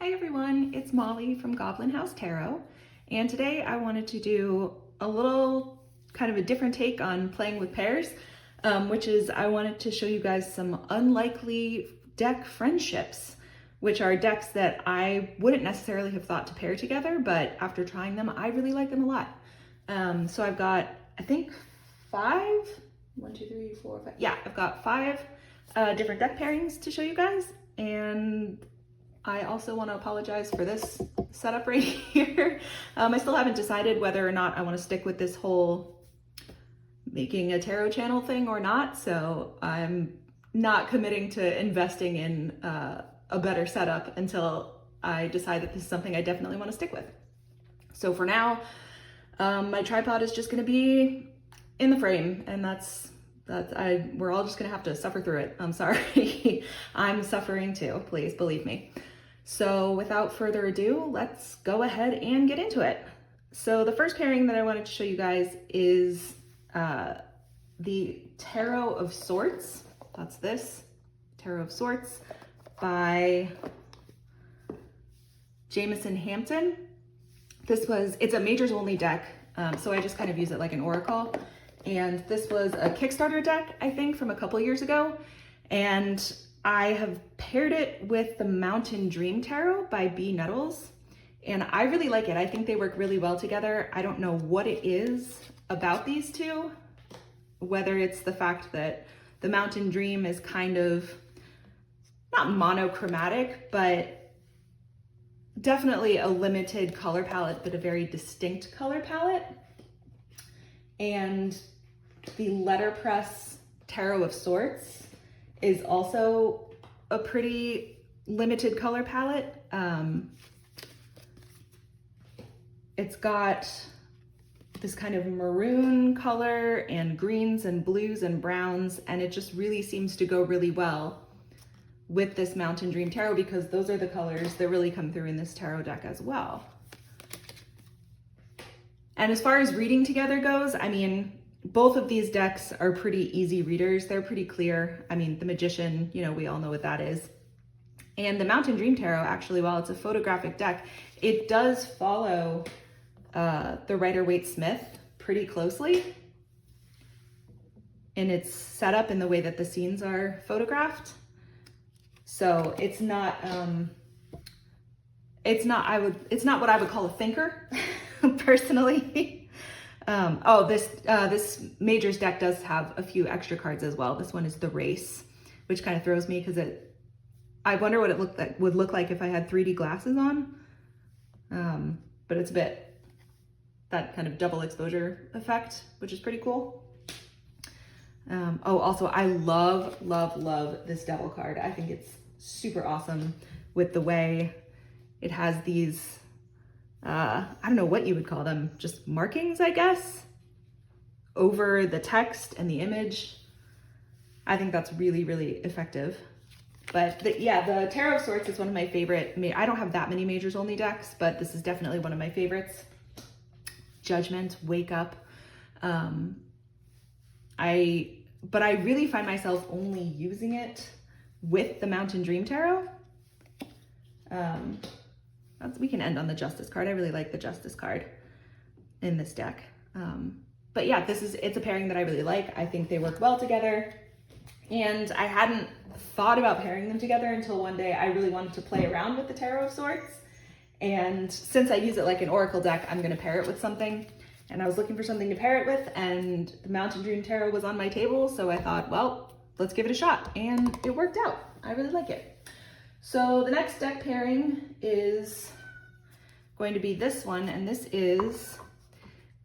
Hi everyone, it's Molly from Goblin House Tarot, and today I wanted to do a little kind of a different take on playing with pairs, which is I wanted to show you guys some unlikely deck friendships, which are decks that I wouldn't necessarily have thought to pair together, but after trying them, I really like them a lot. So I've got, I think, five, yeah, I've got five different deck pairings to show you guys, and I also want to apologize for this setup right here. I still haven't decided whether or not I want to stick with this whole making a tarot channel thing or not, so I'm not committing to investing in a better setup until I decide that this is something I definitely want to stick with. So for now, my tripod is just going to be in the frame, and we're all just going to have to suffer through it. I'm sorry. I'm suffering too, please believe me. So without further ado, let's go ahead and get into it. So the first pairing that I wanted to show you guys is the Tarot of Sorts. That's this, Tarot of Sorts by Jameson, Hampton. It's a majors only deck, so I just kind of use it like an oracle. And this was a Kickstarter deck, I think, from a couple years ago. And I have paired it with the Mountain Dream Tarot by Nettles, and I really like it. I think they work really well together. I don't know what it is about these two, whether it's the fact that the Mountain Dream is kind of not monochromatic, but definitely a limited color palette, but a very distinct color palette. And the Letterpress Tarot of Sorts is also a pretty limited color palette. It's got this kind of maroon color and greens and blues and browns, and it just really seems to go really well with this Mountain Dream Tarot because those are the colors that really come through in this tarot deck as well. And as far as reading together goes, I mean, both of these decks are pretty easy readers. They're pretty clear. I mean, the Magician, we all know what that is. And the Mountain Dream Tarot, actually, while it's a photographic deck, it does follow the Rider-Waite-Smith pretty closely. And it's set up in the way that the scenes are photographed. So it's not what I would call a thinker, personally. This Majors deck does have a few extra cards as well. This one is the Race, which kind of throws me because I wonder what it would look like if I had 3D glasses on. But it's a bit that kind of double exposure effect, which is pretty cool. Also I love this Devil card. I think it's super awesome with the way it has these I don't know what you would call them, just markings, I guess, over the text and the image. I think that's really, really effective. But the Tarot of Sorts is one of my favorite. I don't have that many majors only decks, but this is definitely one of my favorites. Judgment, Wake Up. But I really find myself only using it with the Mountain Dream Tarot. We can end on the Justice card. I really like the Justice card in this deck. But yeah, it's a pairing that I really like. I think they work well together. And I hadn't thought about pairing them together until one day I really wanted to play around with the Tarot of Sorts. And since I use it like an Oracle deck, I'm going to pair it with something. And I was looking for something to pair it with, and the Mountain Dream Tarot was on my table. So I thought, well, let's give it a shot. And it worked out. I really like it. So the next deck pairing is going to be this one, and this is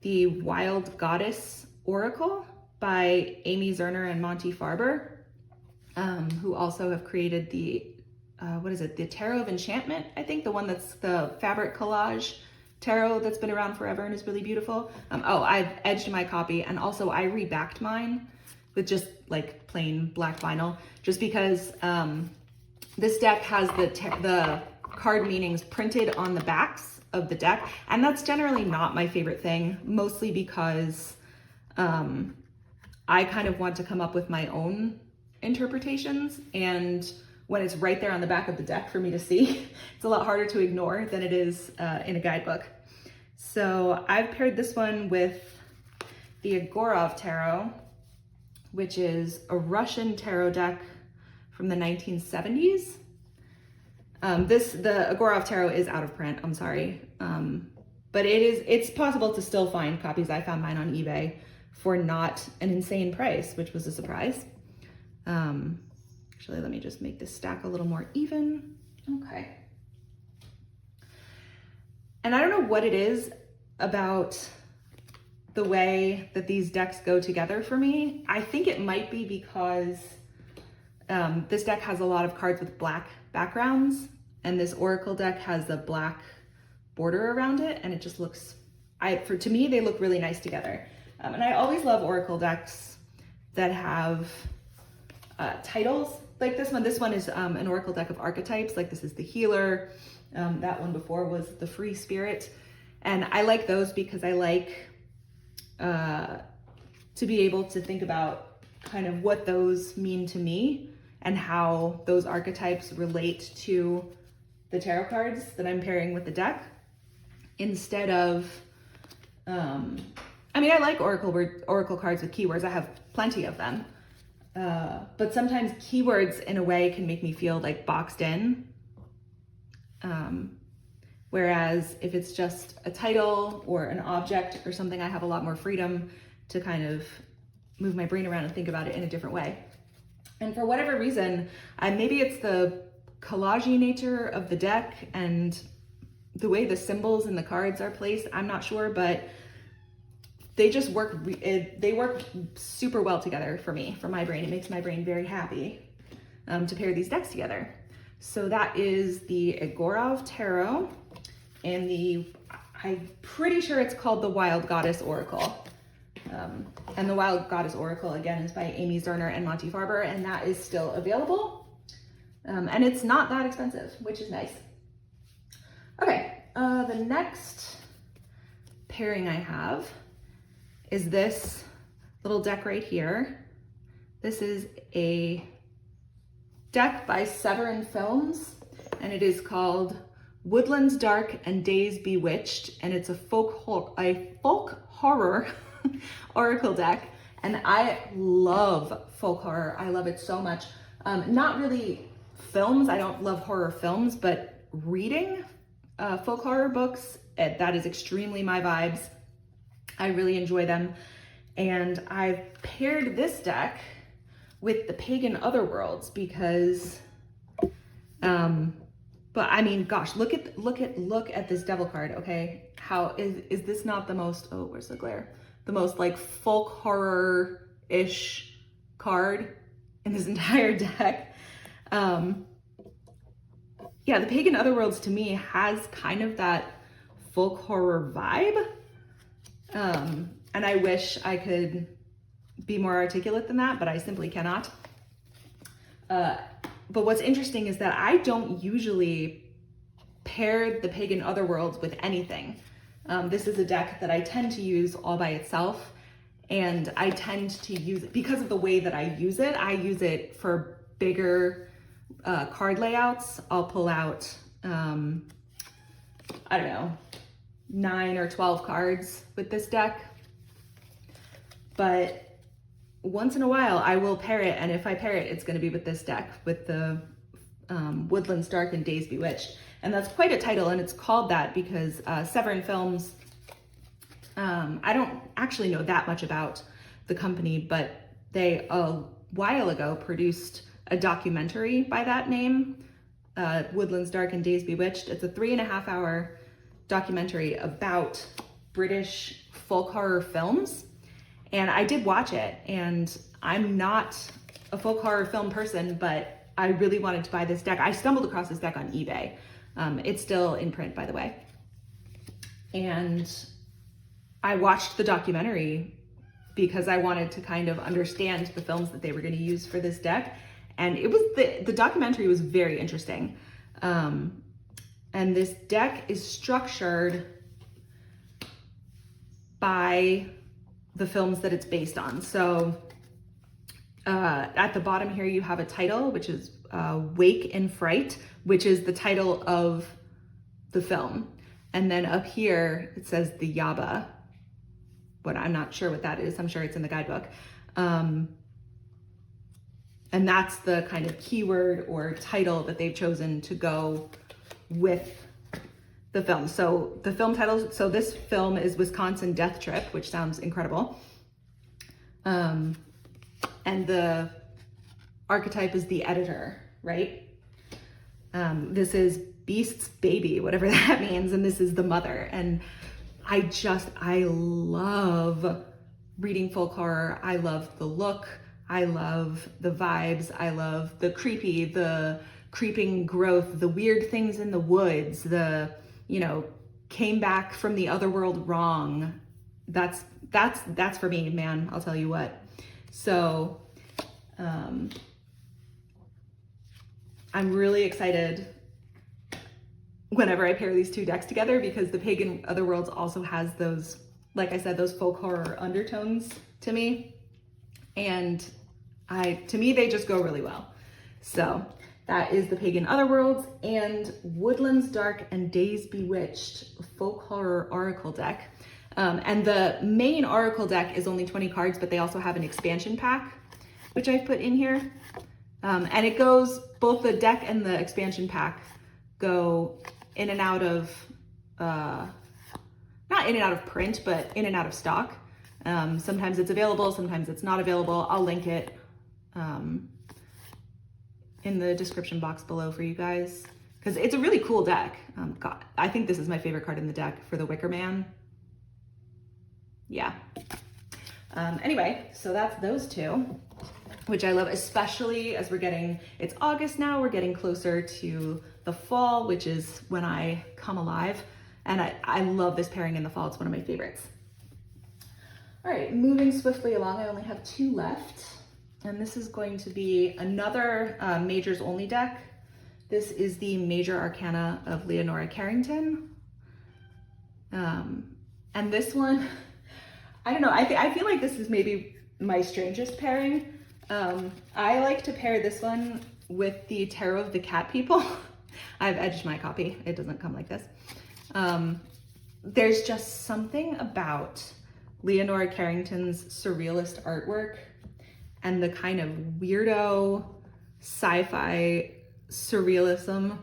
the Wild Goddess Oracle by Amy Zerner and Monte Farber, who also have created the, the Tarot of Enchantment, I think, the one that's the fabric collage tarot that's been around forever and is really beautiful. I've edged my copy, and also I rebacked mine with just like plain black vinyl, just because this deck has the card meanings printed on the backs of the deck, and that's generally not my favorite thing, mostly because I kind of want to come up with my own interpretations, and when it's right there on the back of the deck for me to see. It's a lot harder to ignore than it is in a guidebook. So I've paired this one with the Egorov Tarot, which is a Russian tarot deck from the 1970s. The Egorov Tarot is out of print, I'm sorry. But it's possible to still find copies. I found mine on eBay for not an insane price, which was a surprise. Actually, let me just make this stack a little more even. Okay. And I don't know what it is about the way that these decks go together for me. I think it might be because this deck has a lot of cards with black backgrounds, and this Oracle deck has a black border around it, and it just looks, to me, they look really nice together. And I always love Oracle decks that have titles like this one. This one is an Oracle deck of archetypes, like this is the Healer. That one before was the Free Spirit. And I like those because I like to be able to think about kind of what those mean to me and how those archetypes relate to the tarot cards that I'm pairing with the deck, instead of, I mean, I like Oracle cards with keywords. I have plenty of them. But sometimes keywords in a way can make me feel like boxed in. Whereas if it's just a title or an object or something, I have a lot more freedom to kind of move my brain around and think about it in a different way. And for whatever reason, maybe it's the collagey nature of the deck and the way the symbols and the cards are placed, I'm not sure, but they just work, they work super well together for me, for my brain. It makes my brain very happy to pair these decks together. So that is the Egorov Tarot and I'm pretty sure it's called the Wild Goddess Oracle. And the Wild Goddess Oracle, again, is by Amy Zerner and Monte Farber, and that is still available. And it's not that expensive, which is nice. Okay, the next pairing I have is this little deck right here. This is a deck by Severin Films, and it is called Woodlands Dark and Days Bewitched, and it's a folk horror oracle deck. And I love folk horror. I love it so much. Not really films. I don't love horror films, but reading folk horror books, that is extremely my vibes. I really enjoy them. And I've paired this deck with the Pagan Otherworlds because, but I mean, gosh, look at this devil card, okay? How is this not the most, oh, where's the glare? The most like folk horror-ish card in this entire deck. Yeah, the Pagan Otherworlds to me has kind of that folk horror vibe. And I wish I could be more articulate than that, but I simply cannot. But what's interesting is that I don't usually pair the Pagan Otherworlds with anything. This is a deck that I tend to use all by itself, and I tend to use it because of the way that I use it. I use it for bigger card layouts. I'll pull out, I don't know, 9 or 12 cards with this deck. But once in a while I will pair it, and if I pair it, it's going to be with this deck, with the Woodlands Dark and Days Bewitched. And that's quite a title, and it's called that because Severin Films, I don't actually know that much about the company, but they a while ago produced a documentary by that name, Woodlands Dark and Days Bewitched. It's a 3.5 hour documentary about British folk horror films. And I did watch it, and I'm not a folk horror film person, but I really wanted to buy this deck. I stumbled across this deck on eBay. It's still in print, by the way. And I watched the documentary because I wanted to kind of understand the films that they were going to use for this deck. And it was the documentary was very interesting. And this deck is structured by the films that it's based on. So at the bottom here, you have a title, which is Wake in Fright, which is the title of the film. And then up here, it says the Yaba, but I'm not sure what that is. I'm sure it's in the guidebook. And that's the kind of keyword or title that they've chosen to go with the film. So the film title, so this film is Wisconsin Death Trip, which sounds incredible. And the archetype is the editor, right? This is Beast's baby, whatever that means, and this is the mother. And I love reading folk horror. I love the look. I love the vibes. I love the creepy, the creeping growth, the weird things in the woods, the, you know, came back from the other world wrong. That's for me, man. I'll tell you what. So, I'm really excited whenever I pair these two decks together, because the Pagan Otherworlds also has those, like I said, those folk horror undertones to me. And to me, they just go really well. So that is the Pagan Otherworlds and Woodlands Dark and Days Bewitched folk horror oracle deck. And the main oracle deck is only 20 cards, but they also have an expansion pack, which I've put in here. And it goes, both the deck and the expansion pack go in and out of, not in and out of print, but in and out of stock. Sometimes it's available, sometimes it's not available. I'll link it in the description box below for you guys, because it's a really cool deck. God, I think this is my favorite card in the deck for the Wicker Man. Yeah. Anyway, so that's those two, which I love, especially as it's August now, we're getting closer to the fall, which is when I come alive. And I love this pairing in the fall. It's one of my favorites. All right, moving swiftly along, I only have two left. And this is going to be another Majors Only deck. This is the Major Arcana of Leonora Carrington. And this one, I don't know, I feel like this is maybe my strangest pairing. I like to pair this one with the Tarot of the Cat People. I've edged my copy. It doesn't come like this. There's just something about Leonora Carrington's surrealist artwork and the kind of weirdo sci-fi surrealism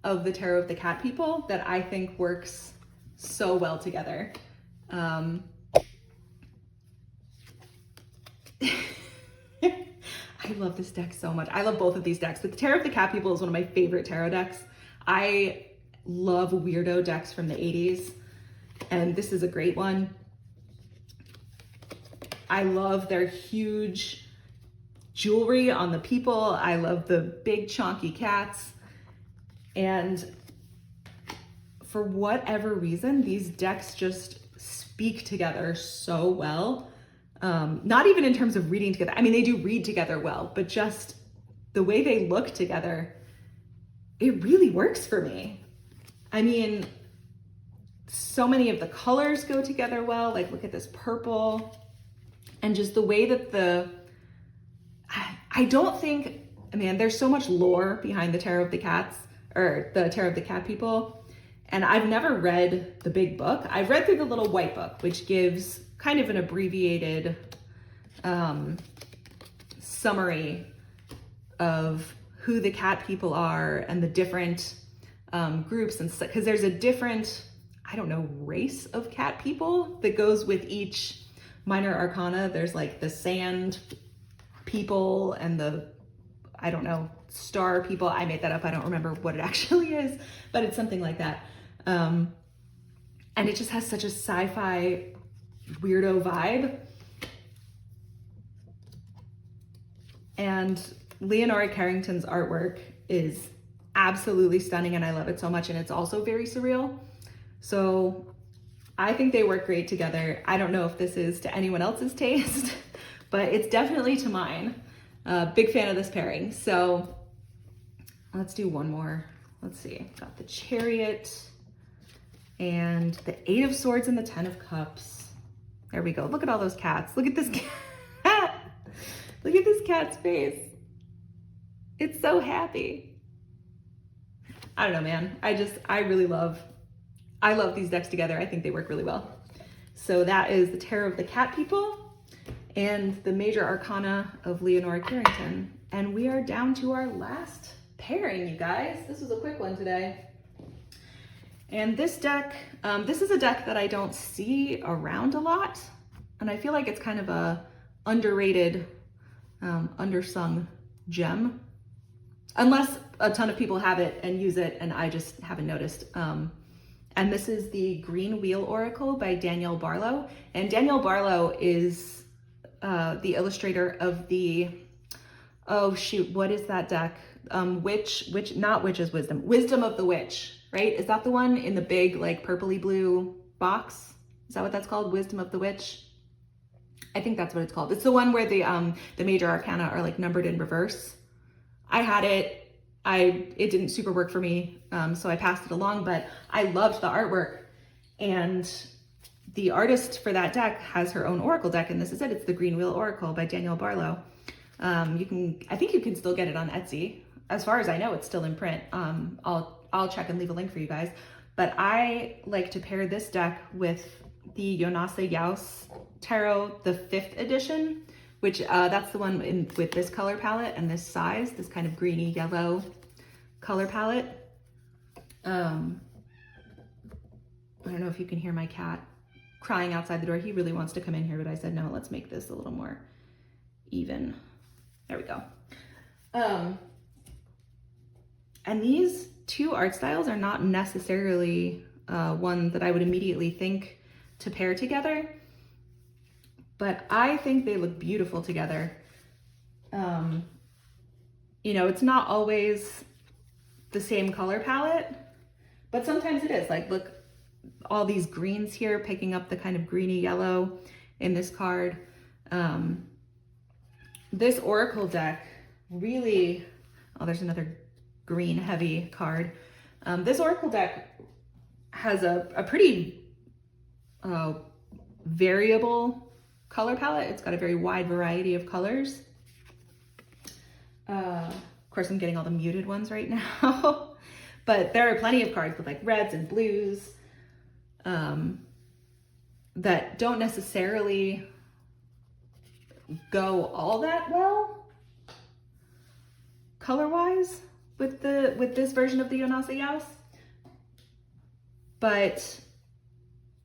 of the Tarot of the Cat People that I think works so well together. I love this deck so much. I love both of these decks, but the Tarot of the Cat People is one of my favorite tarot decks. I love weirdo decks from the 80s, and this is a great one. I love their huge jewelry on the people. I love the big chonky cats. And for whatever reason, these decks just speak together so well. Not even in terms of reading together. I mean, they do read together well, but just the way they look together, it really works for me. I mean, so many of the colors go together well. Like, look at this purple. And just the way that I don't think, man, there's so much lore behind the Tarot of the Cats, or the Tarot of the Cat People. And I've never read the big book. I've read through the little white book, which gives kind of an abbreviated summary of who the cat people are and the different groups, and because there's a different, I don't know, race of cat people that goes with each minor arcana. There's like the sand people and the, I don't know, star people. I made that up. I don't remember what it actually is, but it's something like that. And it just has such a sci-fi weirdo vibe. And Leonora Carrington's artwork is absolutely stunning, and I love it so much. And it's also very surreal. So I think they work great together. I don't know if this is to anyone else's taste, but it's definitely to mine. Big fan of this pairing. So let's do one more. Let's see, got the Chariot and the 8 of Swords and the 10 of Cups. There we go. Look at all those cats. Look at this cat. Look at this cat's face. It's so happy. I don't know, man. I love these decks together. I think they work really well. So that is the Tarot of the Cat People and the Major Arcana of Leonora Carrington. And we are down to our last pairing, you guys. This was a quick one today. And this deck, this is a deck that I don't see around a lot. And I feel like it's kind of a underrated, undersung gem. Unless a ton of people have it and use it and I just haven't noticed. And this is the Green Wheel Oracle by Danielle Barlow. And Danielle Barlow is the illustrator of the, oh shoot, what is that deck? Not Witch's Wisdom, Wisdom of the Witch, right? Is that the one in the big like purpley blue box? Is that what that's called? Wisdom of the Witch? I think that's what it's called. It's the one where the major arcana are like numbered in reverse. I had it. It didn't super work for me, so I passed it along, but I loved the artwork. And the artist for that deck has her own Oracle deck, and this is it. It's the Green Wheel Oracle by Danielle Barlow. I think you can still get it on Etsy. As far as I know, it's still in print. I'll check and leave a link for you guys. But I like to pair this deck with the Jonasa Jaus Tarot, the 5th edition, which that's the one with this color palette and this size, this kind of greeny yellow color palette. I don't know if you can hear my cat crying outside the door. He really wants to come in here, but I said, no, let's make this a little more even. There we go. And these two art styles are not necessarily one that I would immediately think to pair together, but I think they look beautiful together. You know, it's not always the same color palette, but sometimes it is. Like, look, all these greens here picking up the kind of greeny yellow in this card. This Oracle deck really, oh, there's another green heavy card. This Oracle deck has a pretty variable color palette. It's got a very wide variety of colors. Of course, I'm getting all the muted ones right now, but there are plenty of cards with like reds and blues that don't necessarily go all that well color-wise with this version of the Jonasa Jaus. But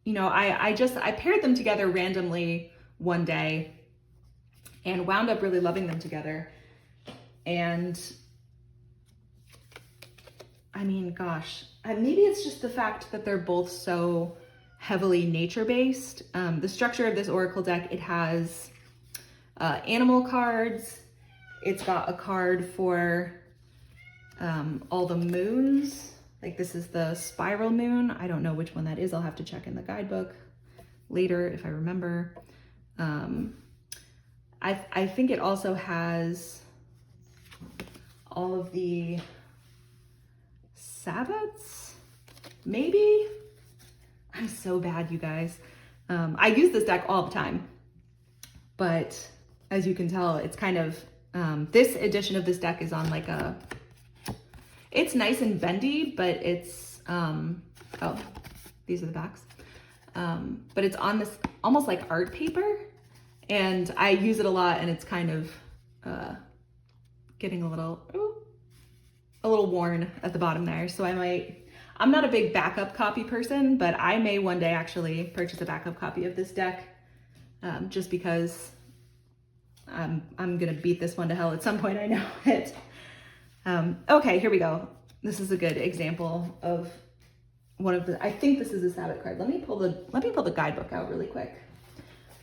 you know, I paired them together randomly one day and wound up really loving them together. And I mean, gosh, maybe it's just the fact that they're both so heavily nature-based. The structure of this Oracle deck, it has animal cards. It's got a card for all the moons. Like, this is the spiral moon. I don't know which one that is. I'll have to check in the guidebook later if I remember. I think it also has all of the Sabbats, maybe? I'm so bad, you guys. I use this deck all the time, but as you can tell, it's kind of, this edition of this deck is on like it's nice and bendy, but it's, oh, these are the backs. But it's on this almost like art paper, and I use it a lot, and it's kind of getting a little worn at the bottom there. So I'm not a big backup copy person, but I may one day actually purchase a backup copy of this deck, just because I'm gonna beat this one to hell at some point, I know it. Okay, here we go. This is a good example of one of the, I think this is a Sabbath card. Let me pull the guidebook out really quick.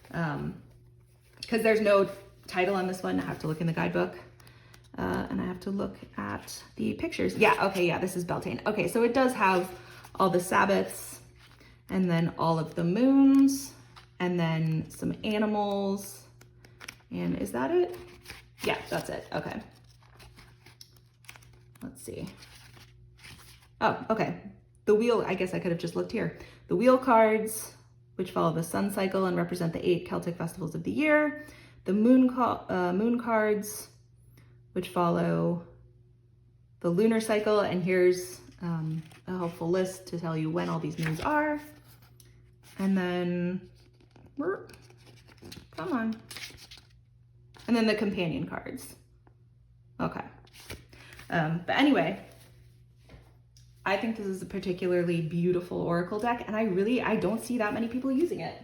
Because there's no title on this one. I have to look in the guidebook. And I have to look at the pictures. Yeah, okay, yeah, this is Beltane. Okay, so it does have all the Sabbats, and then all of the moons, and then some animals. And is that it? Yeah, that's it. Okay. Let's see. Oh, okay. The wheel, I guess I could have just looked here. The wheel cards, which follow the sun cycle and represent the 8 Celtic festivals of the year. The moon cards, which follow the lunar cycle, and here's a helpful list to tell you when all these moons are. And then, come on. And then the companion cards. Okay. But anyway, I think this is a particularly beautiful oracle deck, and I don't see that many people using it.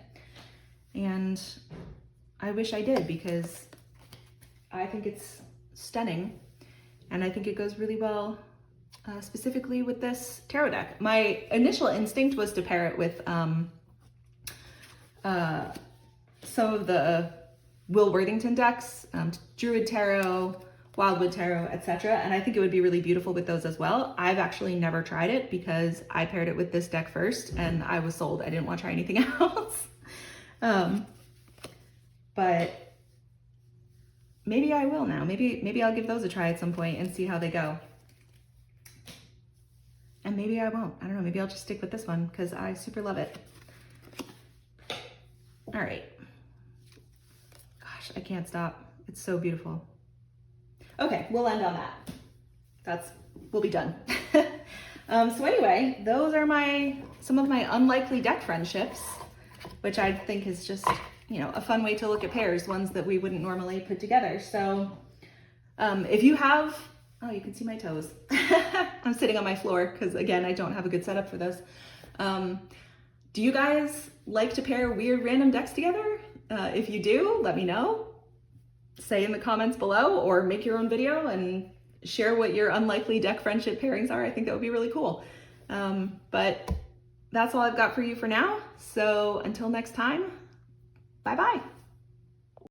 And I wish I did, because I think it's stunning, and I think it goes really well specifically with this tarot deck. My initial instinct was to pair it with some of the Will Worthington decks, Druid Tarot, Wildwood Tarot, etc. And I think it would be really beautiful with those as well. I've actually never tried it because I paired it with this deck first and I was sold. I didn't want to try anything else. But maybe I will now. Maybe I'll give those a try at some point and see how they go. And maybe I won't. I don't know. Maybe I'll just stick with this one because I super love it. All right. Gosh, I can't stop. It's so beautiful. Okay, we'll end on that. We'll be done. So anyway, those are some of my unlikely deck friendships, which I think is just, a fun way to look at pairs, ones that we wouldn't normally put together. So if you have, oh, you can see my toes. I'm sitting on my floor because, again, I don't have a good setup for this. Do you guys like to pair weird random decks together? If you do, let me know. Say in the comments below, or make your own video and share what your unlikely deck friendship pairings are. I think that would be really cool. But that's all I've got for you for now. So until next time, bye-bye.